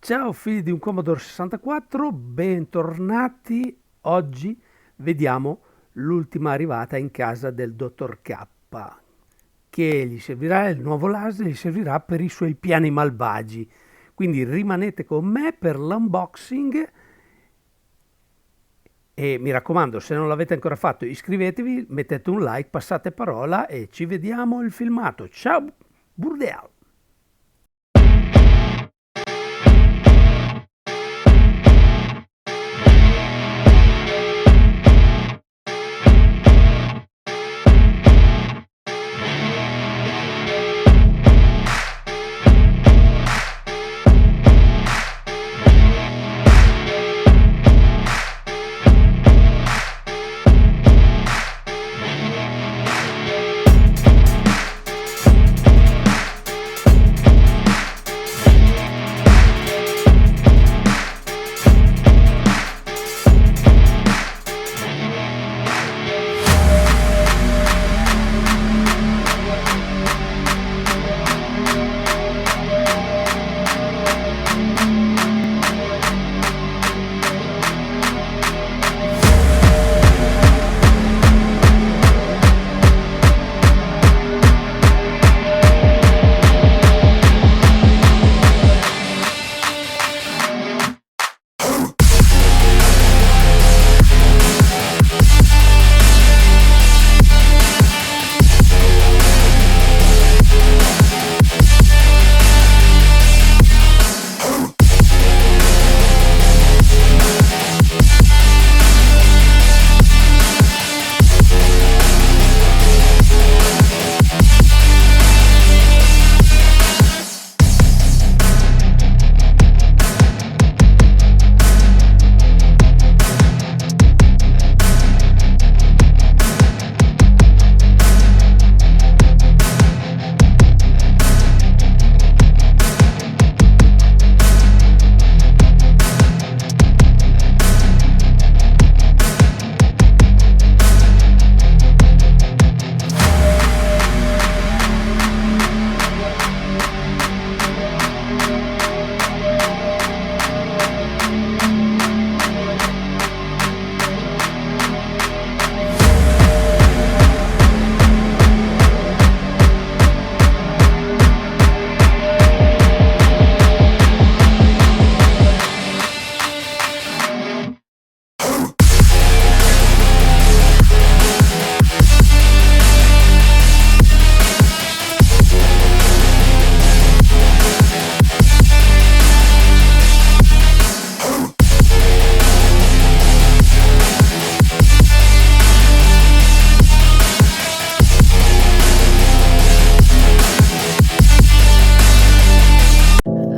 Ciao figli di un Commodore 64, bentornati. Oggi vediamo l'ultima arrivata in casa del dottor K, che gli servirà, il nuovo laser gli servirà per i suoi piani malvagi. Quindi rimanete con me per l'unboxing e mi raccomando, se non l'avete ancora fatto, iscrivetevi, mettete un like, passate parola e ci vediamo il filmato. Ciao, Burdel!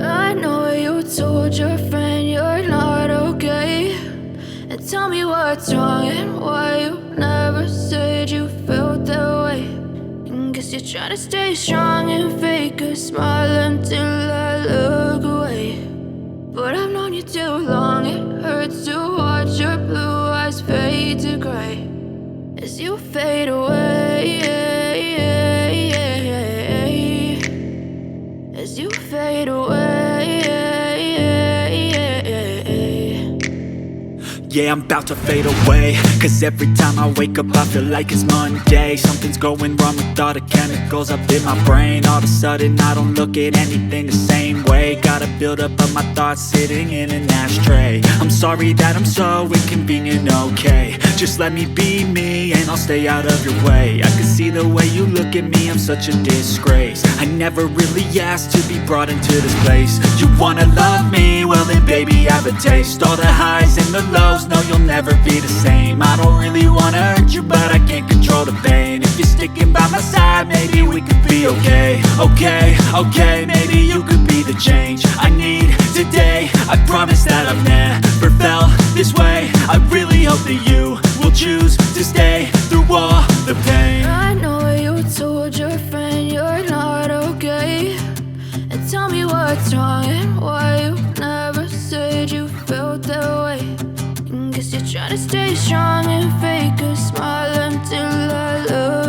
I know you told your friend you're not okay. And tell me what's wrong and why you never said you felt that way. And guess you're trying to stay strong and fake a smile until I look away. But I've known you too long, it hurts to watch your blue eyes fade to gray as you fade away. As you fade away. Yeah, I'm about to fade away. Cause every time I wake up I feel like it's Monday. Something's going wrong with all the chemicals up in my brain. All of a sudden I don't look at anything the same way. Got a buildup of my thoughts sitting in an ashtray. I'm sorry that I'm so inconvenient, okay. Just let me be me and I'll stay out of your way. I can see the way you look at me, I'm such a disgrace. I never really asked to be brought into this place. You wanna love me? Well then baby I have a taste. All the highs and the lows, no you'll never be the same. I don't really wanna hurt you but I can't control the pain. If you're sticking by my side maybe we could be okay. Okay, maybe you could be the change I need today. I promise that I've never felt this way. I really hope that you will choose to stay through all the pain. I know you told your friend you're not okay. And tell me what's wrong and why you never said you felt that way. And guess you're trying to stay strong and fake a smile until I look